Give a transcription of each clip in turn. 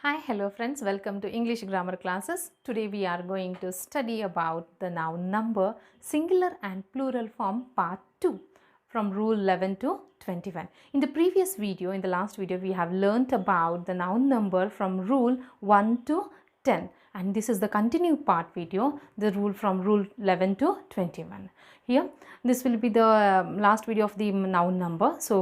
Hi, hello friends, welcome to English grammar classes. Today we are going to study about the noun number, singular and plural form part 2 from rule 11 to 21. In the previous video, in the last video, we have learnt about the noun number from rule 1 to 10, and this is the continued part video, the rule from rule 11 to 21. Here this will be the last video of the noun number, so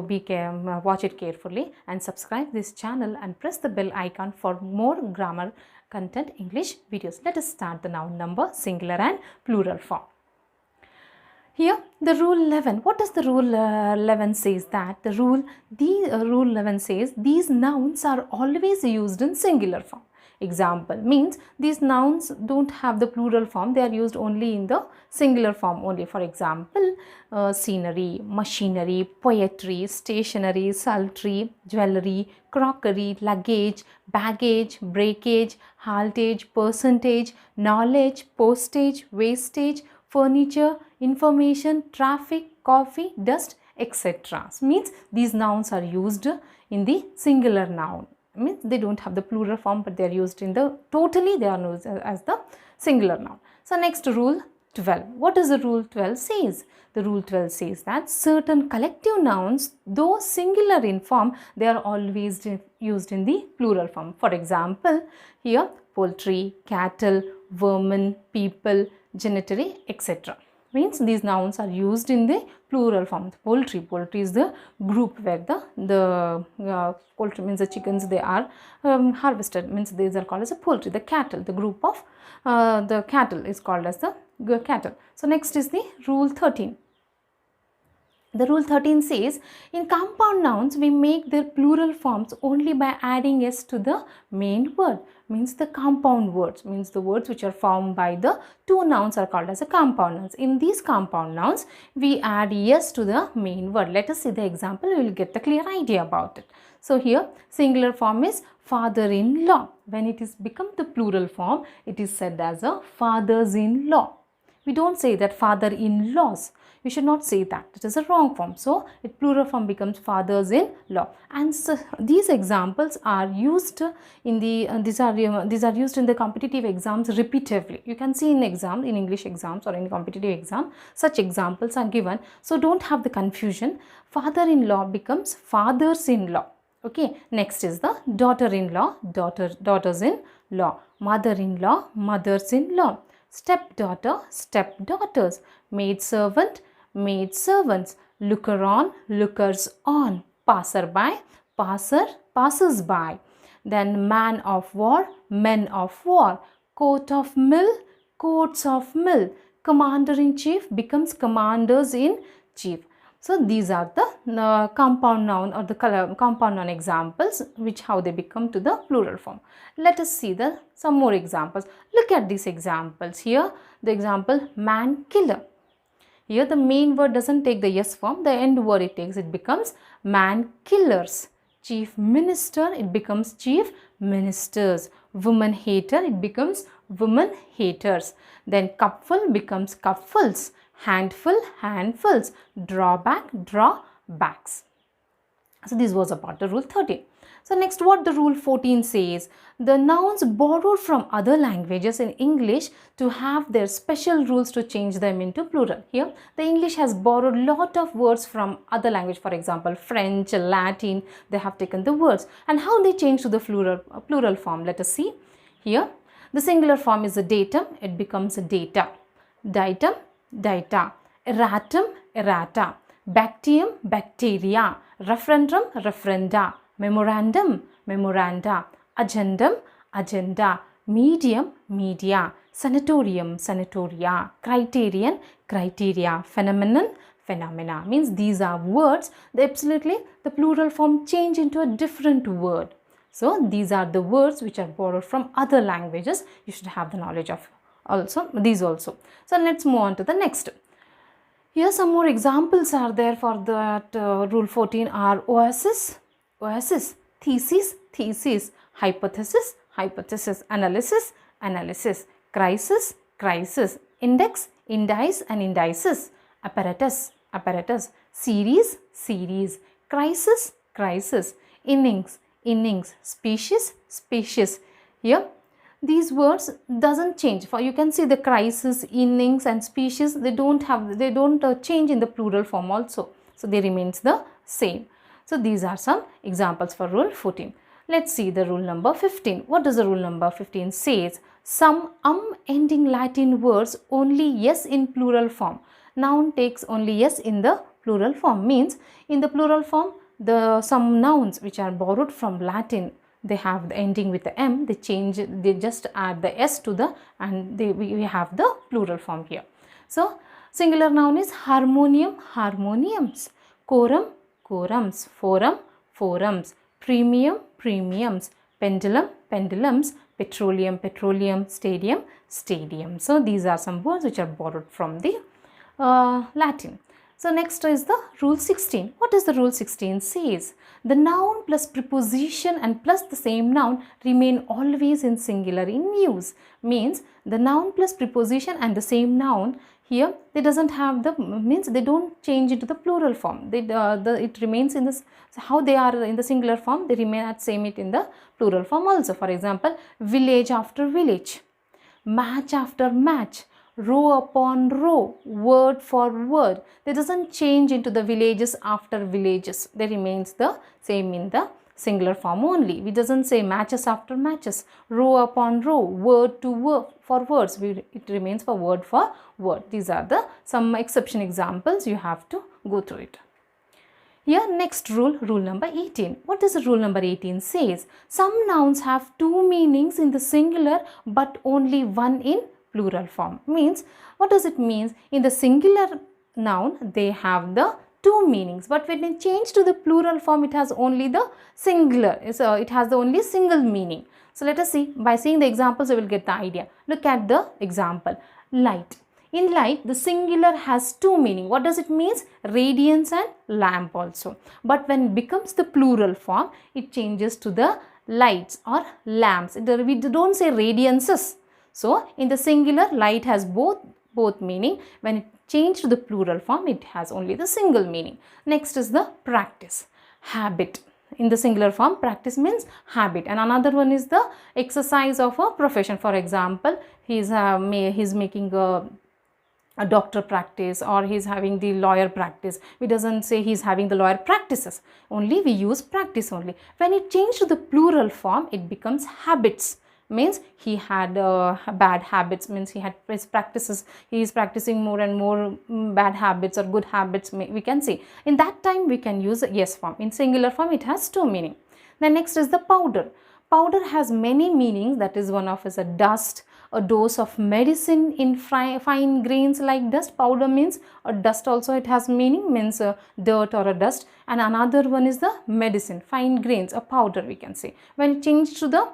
watch it carefully and subscribe this channel and press the bell icon for more grammar content English videos. Let us start the noun number, singular and plural form. Here the rule 11, what does the rule 11 says? That the rule 11 says these nouns are always used in singular form. Example means these nouns don't have the plural form, they are used only in the singular form only. For example, scenery, machinery, poetry, stationery, sultry, jewelry, crockery, luggage, baggage, breakage, haltage, percentage, knowledge, postage, wastage, furniture, information, traffic, coffee, dust, etc. Means these nouns are used in the singular noun. Means they don't have the plural form, but they are used in the totally, they are used as the singular noun. So next, rule 12. What does the rule 12 says? The rule 12 says that certain collective nouns, though singular in form, they are always used in the plural form. For example, here poultry, cattle, vermin, people, genitoury, etc. Means these nouns are used in the plural form. Poultry is the group where the poultry means the chickens, they are harvested, means these are called as a poultry. The cattle, the group of the cattle is called as the cattle. So next is the rule 13. The rule 13 says, in compound nouns, we make their plural forms only by adding s to the main word. Means the compound words, means the words which are formed by the two nouns are called as a compound nouns. In these compound nouns, we add s to the main word. Let us see the example, we will get the clear idea about it. So here, singular form is father-in-law. When it is become the plural form, it is said as a fathers-in-law. We don't say that father-in-laws. We should not say that. It is a wrong form. So, plural form becomes fathers-in-law. And so, these examples are used in the these are used in the competitive exams repeatedly. You can see in exam, in English exams or in competitive exam, such examples are given. So, don't have the confusion. Father-in-law becomes fathers-in-law. Okay. Next is the daughter-in-law, daughters-in-law, mother-in-law, mothers-in-law, stepdaughter, stepdaughters, maidservant, maidservants, looker-on, lookers-on, passer-by, passers-by. Then man of war, men of war, coat of mill, coats of mill, commander-in-chief becomes commanders-in-chief. So these are the compound noun or the compound noun examples, which how they become to the plural form. Let us see some more examples. Look at these examples. Here the example man killer. Here the main word doesn't take the yes form, the end word it takes, it becomes man killers. Chief minister, it becomes chief ministers. Woman hater, it becomes woman haters. Then cupful becomes cupfuls. Handful, handfuls. Drawback, drawbacks. So this was about the rule 13. So next, what the rule 14 says, the nouns borrowed from other languages in English to have their special rules to change them into plural. Here the English has borrowed lot of words from other language. For example, French, Latin, they have taken the words, and how they change to the plural form. Let us see. Here the singular form is a datum, it becomes a data. Ditum, data. Erratum, errata. Bacterium, bacteria. Referendum, referenda. Memorandum, memoranda. Agendum, agenda. Medium, media. Sanatorium, sanatoria. Criterion, criteria. Phenomenon, phenomena. Means these are words, absolutely the plural form change into a different word. So these are the words which are borrowed from other languages. You should have the knowledge of these also. So let's move on to the next. Here some more examples are there for that rule 14 are oasis, oasis, thesis, thesis, hypothesis, hypothesis, analysis, analysis, crisis, crisis, index, indice and indices, apparatus, apparatus, series, series, crisis, crisis, innings, innings, species, species. Here these words doesn't change. For you can see the crisis, innings and species, they don't change in the plural form also. So they remains the same. So these are some examples for rule 14. Let's see the rule number 15. What does the rule number 15 says? Some ending Latin words only yes in plural form. Noun takes only yes in the plural form, means in the plural form some nouns which are borrowed from Latin, they have the ending with the M, they just add the S to the, and we have the plural form here. So singular noun is harmonium, harmoniums, quorum, quorums, forum, forums, premium, premiums, pendulum, pendulums, petroleum, petroleum, stadium, stadium. So these are some words which are borrowed from the Latin. So next is the rule 16. What does the rule 16 says? The noun plus preposition and plus the same noun remain always in singular in use. Means the noun plus preposition and the same noun here, they doesn't have the, means they don't change into the plural form. It remains in this, so how they are in the singular form, they remain at same it in the plural form also. For example, village after village, match after match, row upon row, word for word. They doesn't change into the villages after villages. They remains the same in the singular form only. We doesn't say matches after matches, row upon row, word to word for words. It remains for word for word. These are the some exception examples. You have to go through it. Here next rule, rule number 18. What does the rule number 18 says? Some nouns have two meanings in the singular but only one in plural form. Means, what does it mean? In the singular noun, they have the two meanings, but when it change to the plural form, it has only the singular. So it has the only single meaning. So let us see. By seeing the examples, we will get the idea. Look at the example. Light. In light, the singular has two meaning. What does it mean? Radiance and lamp also. But when it becomes the plural form, it changes to the lights or lamps. We don't say radiances. So in the singular, light has both meaning. When it changed to the plural form, it has only the single meaning. Next is the practice. Habit. In the singular form, practice means habit, and another one is the exercise of a profession. For example, he's making a doctor practice, or he's having the lawyer practice. We doesn't say he's having the lawyer practices. Only we use practice only. When it changed to the plural form, it becomes habits. Means he had bad habits, means he had his practices, he is practicing more and more bad habits or good habits, we can say. In that time we can use a yes form. In singular form it has two meaning. Then next is the powder. Powder has many meanings. That is, one of is a dust, a dose of medicine in fine grains like dust. Powder means a dust also, it has meaning, means a dirt or a dust. And another one is the medicine, fine grains, a powder we can say. When it changed to the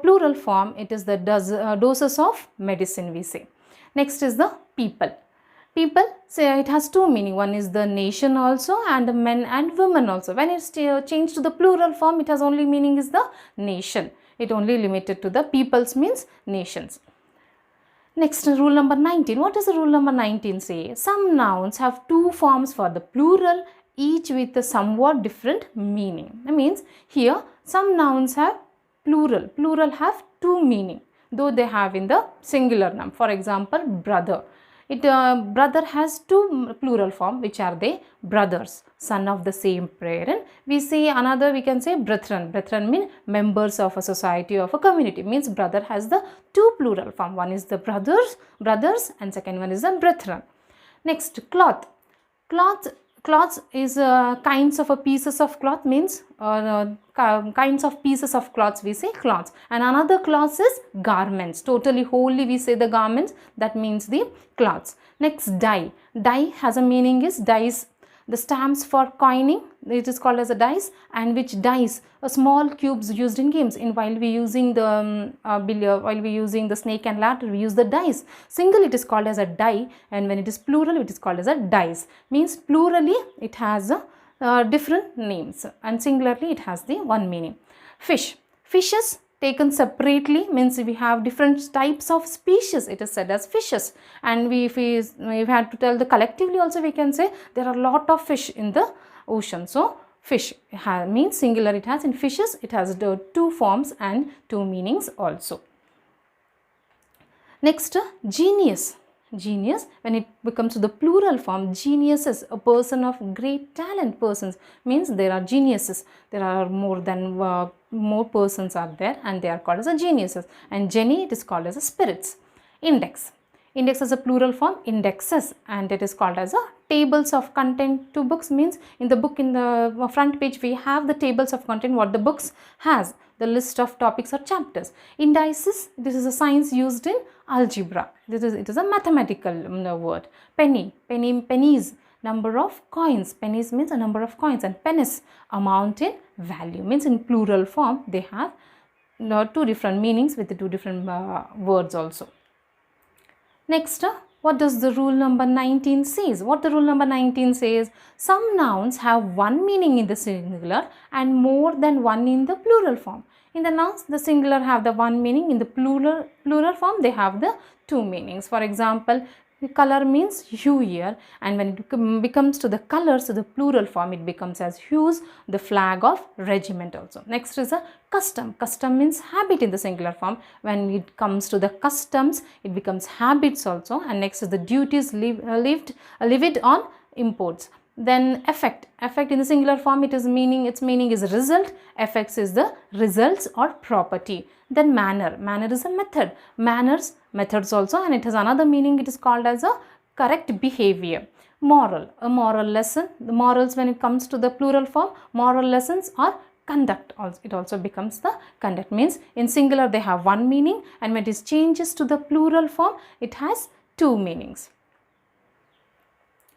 plural form, it is the doses of medicine we say. Next is the people. People, say it has two meaning. One is the nation also, and the men and women also. When it's changed to the plural form, it has only meaning is the nation. It only limited to the peoples, means nations. Next, rule number 19. What does the rule number 19 say? Some nouns have two forms for the plural, each with a somewhat different meaning. That means here some nouns have plural. Plural have two meaning, though they have in the singular noun. For example, brother. Brother has two plural form, which are they? Brothers, son of the same parent. We say another, we can say brethren. Brethren mean members of a society, of a community. Means brother has the two plural form. One is the brothers, and second one is the brethren. Next, cloth. Cloths is kinds of a pieces of cloth, means kinds of pieces of cloths we say cloths. And another cloths is garments. Totally wholly we say the garments, that means the cloths. Next, die. Die has a meaning is dice. The stamps for coining, it is called as a dice, and which dice, small cubes used in games. While we using the while we using the snake and ladder, we use the dice. Single it is called as a die, and when it is plural, it is called as a dice. Means plurally it has different names, and singularly it has the one meaning. Fish. Fishes taken separately means we have different types of species. It is said as fishes, and if we had to tell the collectively also, we can say there are a lot of fish in the ocean. So fish means singular, it has in fishes, it has the two forms and two meanings also. Next, genius. Genius, when it becomes to the plural form, genius is a person of great talent. Persons means there are geniuses. There are more than more persons are there, and they are called as a geniuses. And geni, it is called as a spirits. Index. Index is a plural form, indexes, and it is called as a tables of content to books. Means in the book, in the front page, we have the tables of content what the books has, the list of topics or chapters. Indices, this is a science used in algebra. It is a mathematical word. Penny, pennies, number of coins. Pennies means a number of coins, and pennies, amount in value. Means in plural form they have two different meanings with the two different words also. Next, what does the rule number 19 says? What the rule number 19 says? Some nouns have one meaning in the singular and more than one in the plural form. In the nouns, the singular have the one meaning. In the plural form, they have the two meanings. For example, color means hue here, and when it becomes to the colors, to the plural form, it becomes as hues, the flag of regiment also. Next is a custom. Custom means habit in the singular form. When it comes to the customs, it becomes habits also. And next is the duties levied on imports. Then effect. Effect in the singular form, its meaning is result. Effects is the results or property. Then manner. Manner is a method. Manners, methods also, and it has another meaning. It is called as a correct behavior. Moral. A moral lesson. The morals, when it comes to the plural form, moral lessons or conduct. It also becomes the conduct. Means in singular they have one meaning, and when it changes to the plural form, it has two meanings.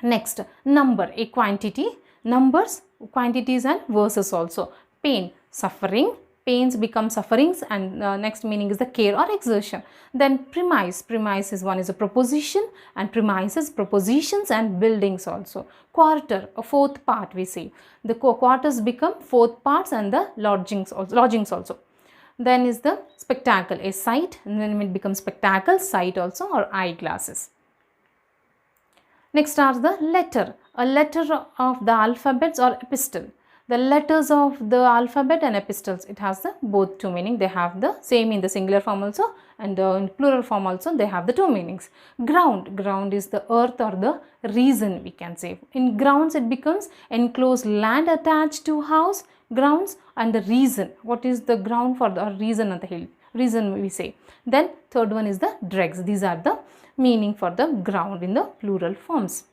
Next, number, a quantity. Numbers, quantities and verses also. Pain, suffering. Pains become sufferings, and next meaning is the care or exertion. Then premise. Premise is one is a proposition, and premises, propositions and buildings also. Quarter, a fourth part we say. The quarters become fourth parts, and the lodgings also. Then is the spectacle, a sight, and then it becomes spectacle, sight also, or eyeglasses. Next are the letter, a letter of the alphabets or epistle. The letters of the alphabet and epistles, it has the both two meaning. They have the same in the singular form also, and in plural form also they have the two meanings. Ground, ground is the earth or the reason we can say. In grounds it becomes enclosed land attached to house, grounds, and the reason. What is the ground for the reason on the hill? Reason we say. Then third one is the dregs. These are the meaning for the ground in the plural forms.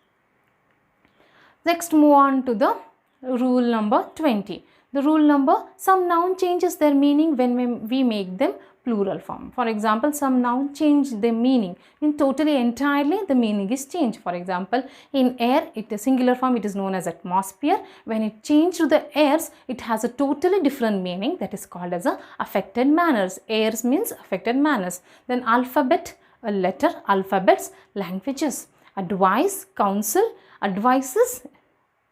Next, move on to the rule number 20. The rule number, some noun changes their meaning when we make them plural form. For example, some noun change their meaning. In totally, entirely, the meaning is changed. For example, in air, it is singular form, it is known as atmosphere. When it changed to the airs, it has a totally different meaning, that is called as a affected manners. Airs means affected manners. Then alphabet, a letter, alphabets, languages. Advice, counsel, advices,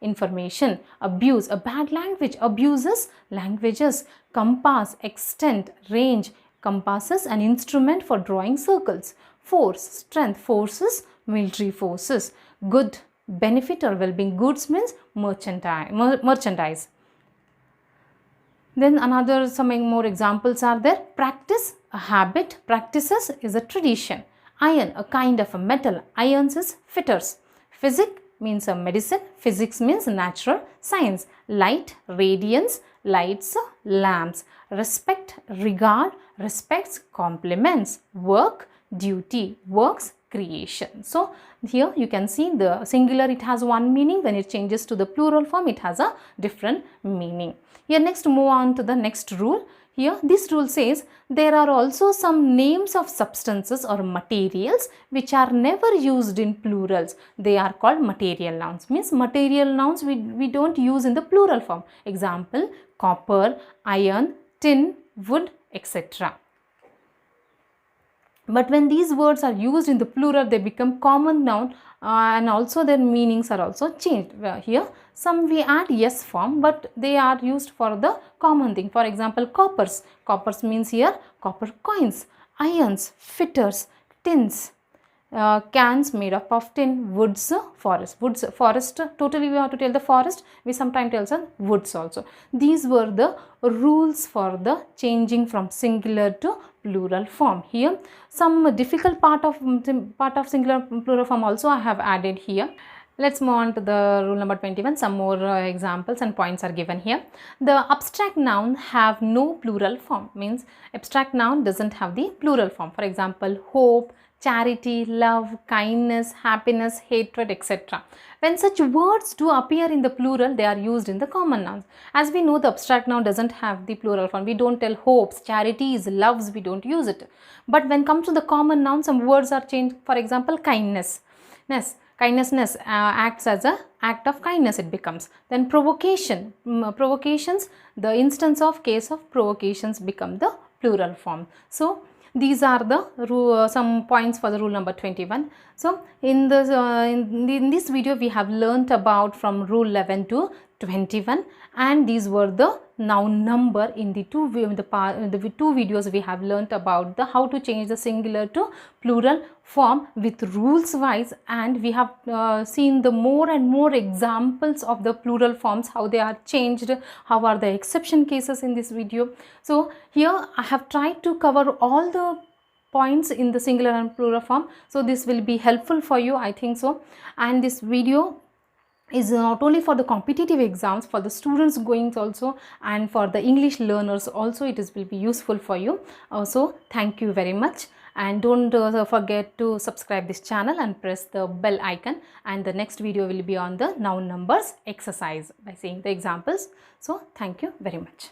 information. Abuse, a bad language, abuses, languages. Compass, extent, range, compasses, an instrument for drawing circles. Force, strength, forces, military forces. Good, benefit or well-being. Goods means merchandise. Then some more examples are there. Practice, a habit. Practices is a tradition. Iron, a kind of a metal. Irons is fitters. Physic means a medicine. Physics means natural science. Light, radiance, lights, lamps. Respect, regard, respects, compliments. Work, duty, works, creation. So here you can see the singular, it has one meaning. When it changes to the plural form, it has a different meaning. Here next, move on to the next rule. Here this rule says there are also some names of substances or materials which are never used in plurals. They are called material nouns. Means material nouns we don't use in the plural form. Example, copper, iron, tin, wood, etc. But when these words are used in the plural, they become common noun and also their meanings are also changed. Here some we add yes form, but they are used for the common thing. For example, coppers. Coppers means here copper coins. Irons, fitters, tins. cans made up of tin, woods, forest, totally we have to tell the forest, we sometimes tell some woods also. These were the rules for the changing from singular to plural form. Here some difficult part of singular plural form also I have added here. Let's move on to the rule number 21. Some more examples and points are given here. The abstract noun have no plural form, means abstract noun doesn't have the plural form. For example, hope, charity, love, kindness, happiness, hatred, etc. When such words do appear in the plural, they are used in the common nouns. As we know, the abstract noun doesn't have the plural form. We don't tell hopes, charities, loves, we don't use it. But when it comes to the common noun, some words are changed. For example, kindness. Kindnessness acts as a act of kindness, it becomes. Then provocation, provocations, the instance of case of provocations become the plural form. So these are the some points for the rule number 21. So in this video we have learnt about from rule 11 to 21, and these were the noun number. In the two videos we have learnt about the how to change the singular to plural form with rules wise, and we have seen the more and more examples of the plural forms, how they are changed, how are the exception cases in this video. So here I have tried to cover all the points in the singular and plural form, so this will be helpful for you, I think so. And this video is not only for the competitive exams, for the students going also, and for the English learners also, will be useful for you. So thank you very much, and don't forget to subscribe this channel and press the bell icon, and the next video will be on the noun numbers exercise by seeing the examples. So thank you very much.